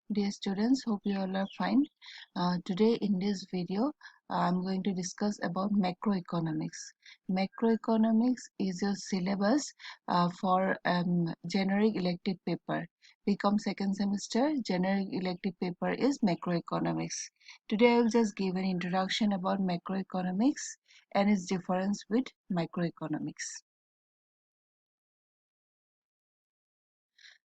Dear students, hope you all are fine. Today in this video, I'm going to discuss about macroeconomics. Macroeconomics is a syllabus for generic elective paper. BCom second semester, generic elective paper is macroeconomics. Today I will just give an introduction about macroeconomics and its difference with microeconomics.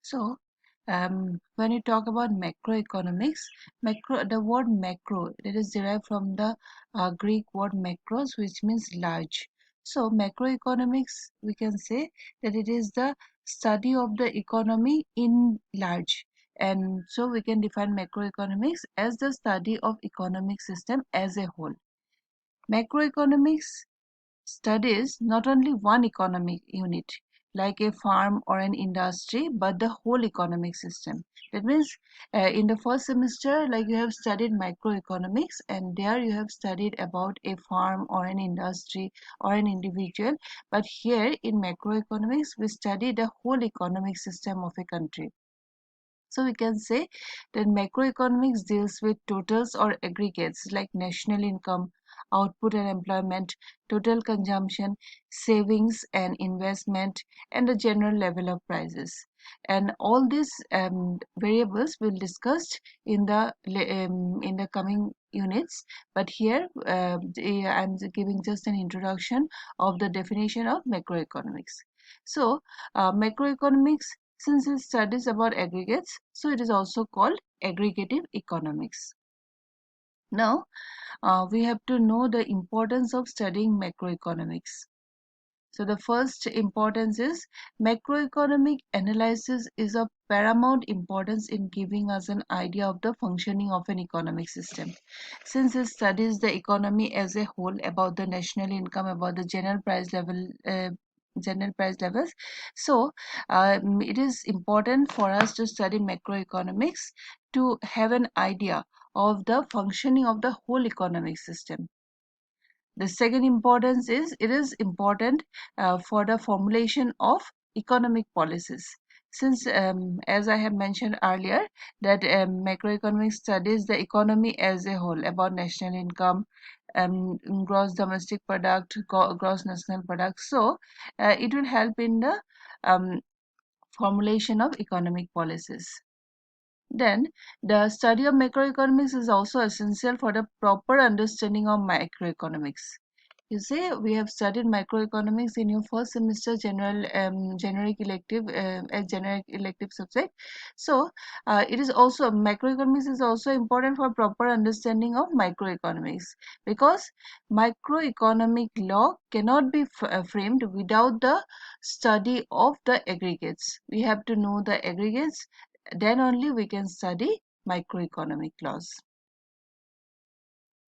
So, when you talk about macroeconomics, the word macro, it is derived from the Greek word macros, which means large. So, macroeconomics, we can say that it is the study of the economy in large. And so, we can define macroeconomics as the study of economic system as a whole. Macroeconomics studies not only one economic unit like a farm or an industry but the whole economic system. That means in the first semester, like, you have studied microeconomics, and there you have studied about a farm or an industry or an individual, but here in macroeconomics we study the whole economic system of a country. So we can say that macroeconomics deals with totals or aggregates like national income, output and employment, total consumption, savings and investment, and the general level of prices. And all these variables we'll discuss in the coming units. But here I'm giving just an introduction of the definition of macroeconomics. So macroeconomics, since it studies about aggregates, so it is also called aggregative economics. Now, we have to know the importance of studying macroeconomics. So the first importance is macroeconomic analysis is of paramount importance in giving us an idea of the functioning of an economic system. Since it studies the economy as a whole, about the national income, about the general price levels. So it is important for us to study macroeconomics to have an idea of the functioning of the whole economic system. The second importance is it is important for the formulation of economic policies. Since, as I have mentioned earlier, that macroeconomics studies the economy as a whole, about national income, gross domestic product, gross national product. So, it will help in the um, formulation of economic policies. Then, the study of macroeconomics is also essential for the proper understanding of microeconomics. You say we have studied microeconomics in your first semester generic elective as generic elective subject. So it is also, macroeconomics is also important for proper understanding of microeconomics, because microeconomic law cannot be framed without the study of the aggregates. We have to know the aggregates, then only we can study microeconomic laws.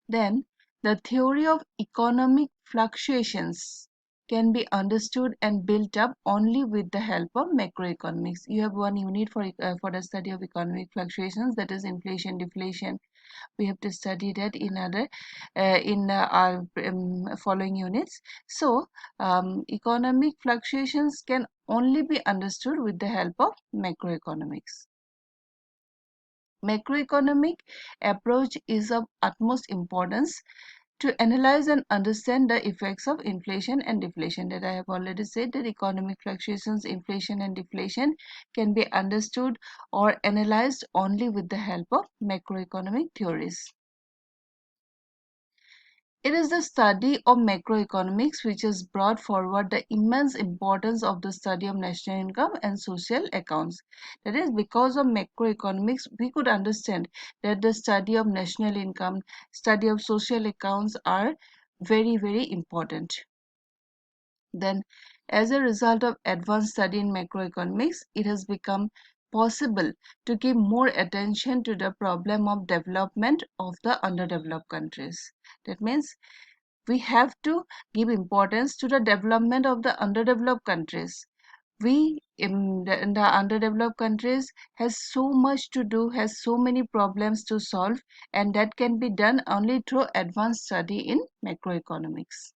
Then, the theory of economic fluctuations can be understood and built up only with the help of macroeconomics. You have one unit for the study of economic fluctuations, that is inflation, deflation. We have to study that in our following units. So, economic fluctuations can only be understood with the help of macroeconomics. Macroeconomic approach is of utmost importance to analyze and understand the effects of inflation and deflation. That I have already said, that economic fluctuations, inflation and deflation can be understood or analyzed only with the help of macroeconomic theories. It is the study of macroeconomics which has brought forward the immense importance of the study of national income and social accounts. That is, because of macroeconomics, we could understand that the study of national income, study of social accounts are very, very important. Then, as a result of advanced study in macroeconomics, it has become possible to give more attention to the problem of development of the underdeveloped countries. That means we have to give importance to the development of the underdeveloped countries. We in the underdeveloped countries has so much to do, has so many problems to solve, and that can be done only through advanced study in macroeconomics.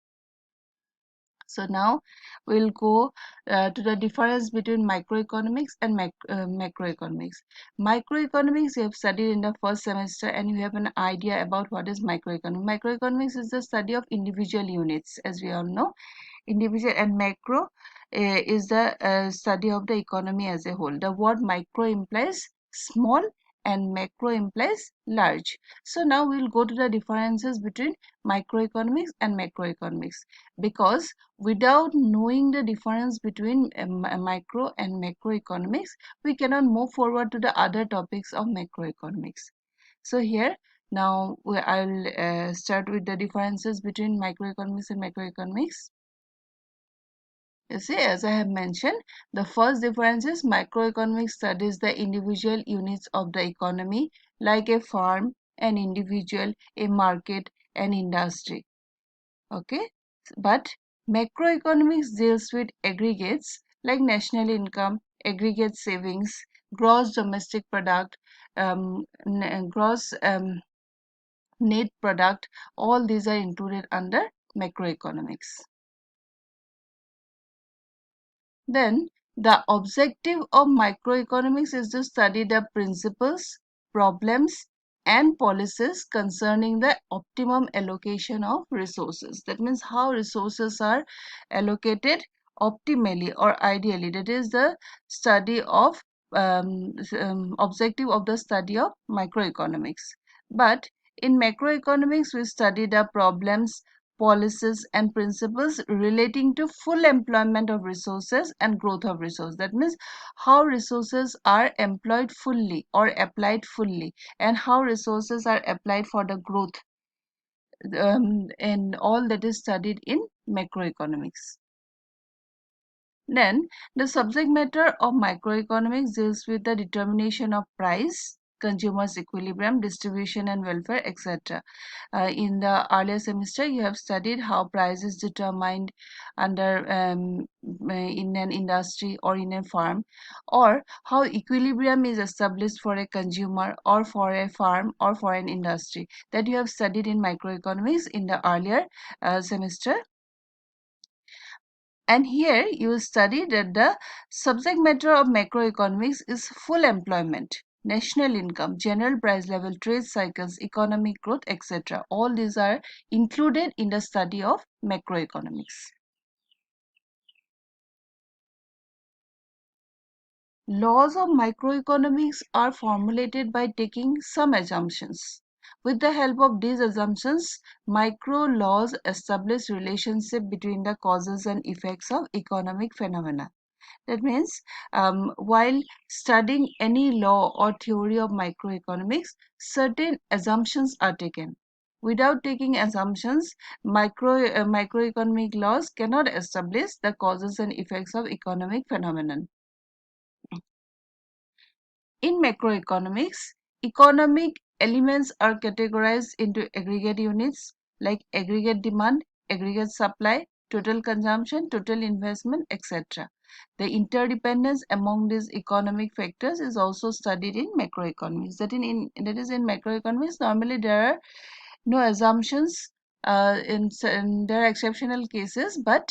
So now we'll go to the difference between microeconomics and macroeconomics. Microeconomics you have studied in the first semester and you have an idea about what is microeconomics. Microeconomics is the study of individual units, as we all know. Individual and macro is the study of the economy as a whole. The word micro implies small and macro implies large. So now we'll go to the differences between microeconomics and macroeconomics, because without knowing the difference between micro and macroeconomics, we cannot move forward to the other topics of macroeconomics. So here now I'll start with the differences between microeconomics and macroeconomics. You see, as I have mentioned, the first difference is microeconomics studies the individual units of the economy, like a farm, an individual, a market, an industry. Okay, but macroeconomics deals with aggregates like national income, aggregate savings, gross domestic product, gross net product. All these are included under macroeconomics. Then, the objective of microeconomics is to study the principles, problems, and policies concerning the optimum allocation of resources. That means how resources are allocated optimally or ideally. That is the study of objective of the study of microeconomics. But in macroeconomics, we study the problems, policies and principles relating to full employment of resources and growth of resources. That means how resources are employed fully or applied fully, and how resources are applied for the growth, and all that is studied in macroeconomics. Then the subject matter of microeconomics deals with the determination of price, consumers' equilibrium, distribution and welfare, etc. In the earlier semester, you have studied how price is determined under in an industry or in a farm, or how equilibrium is established for a consumer or for a farm or for an industry. That you have studied in microeconomics in the earlier semester. And here you will study that the subject matter of macroeconomics is full employment, national income, general price level, trade cycles, economic growth, etc. All these are included in the study of macroeconomics. Laws of microeconomics are formulated by taking some assumptions. With the help of these assumptions, micro laws establish relationship between the causes and effects of economic phenomena. That means while studying any law or theory of microeconomics, certain assumptions are taken. Without taking assumptions, microeconomic laws cannot establish the causes and effects of economic phenomenon. In macroeconomics, economic elements are categorized into aggregate units like aggregate demand, aggregate supply, total consumption, total investment, etc. The interdependence among these economic factors is also studied in macroeconomics. That is in macroeconomics, normally there are no assumptions. There are exceptional cases, but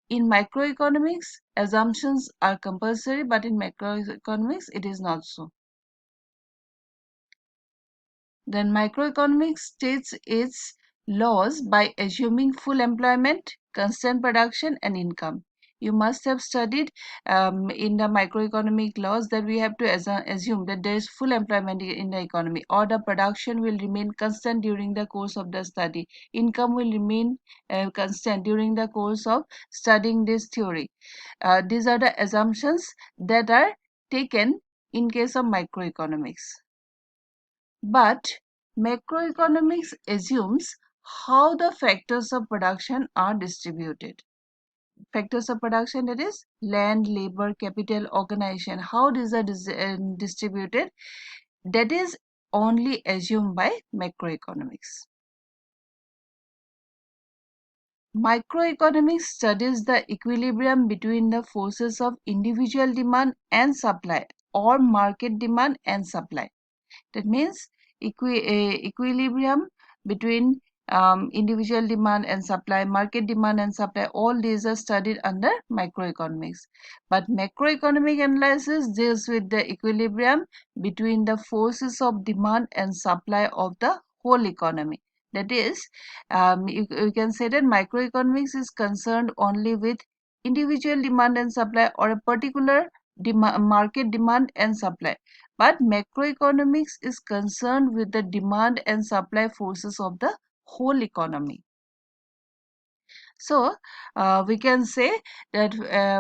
in microeconomics, assumptions are compulsory, but in macroeconomics, it is not so. Then microeconomics states its laws by assuming full employment, constant production, and income. You must have studied in the microeconomic laws that we have to assume that there is full employment in the economy, or the production will remain constant during the course of the study. Income will remain constant during the course of studying this theory. These are the assumptions that are taken in case of microeconomics. But macroeconomics assumes how the factors of production are distributed. Factors of production, that is land, labor, capital, organization, how these are distributed, that is only assumed by macroeconomics. Microeconomics studies the equilibrium between the forces of individual demand and supply, or market demand and supply. That means equilibrium between individual demand and supply, market demand and supply, all these are studied under microeconomics. But macroeconomic analysis deals with the equilibrium between the forces of demand and supply of the whole economy. That is, you can say that microeconomics is concerned only with individual demand and supply or a particular market demand and supply. But macroeconomics is concerned with the demand and supply forces of the whole economy. So we can say that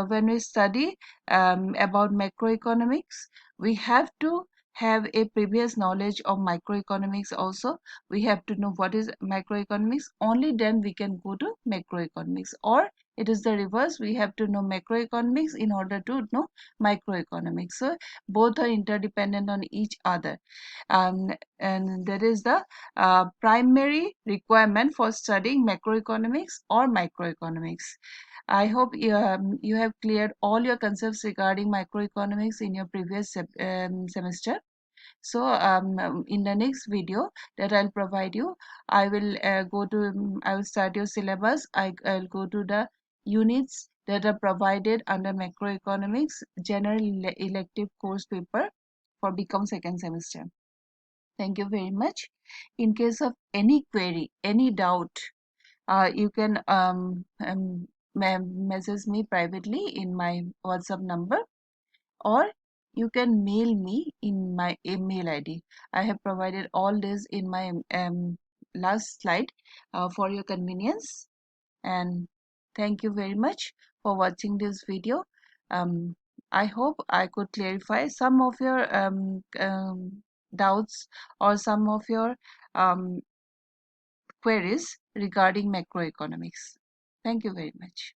when we study about macroeconomics, we have to have a previous knowledge of microeconomics also. We have to know what is microeconomics. Only then we can go to macroeconomics. Or it is the reverse. We have to know macroeconomics in order to know microeconomics. So both are interdependent on each other. And that is the primary requirement for studying macroeconomics or microeconomics. I hope you have cleared all your concepts regarding microeconomics in your previous semester. So in the next video that I'll provide you, I will I will start your syllabus. I'll go to the units that are provided under macroeconomics general elective course paper for BCom second semester. Thank you very much. In case of any query, any doubt, you can message me privately in my WhatsApp number, or you can mail me in my email ID. I have provided all this in my last slide for your convenience. And thank you very much for watching this video. Um, I hope I could clarify some of your doubts or some of your um, queries regarding macroeconomics. Thank you very much.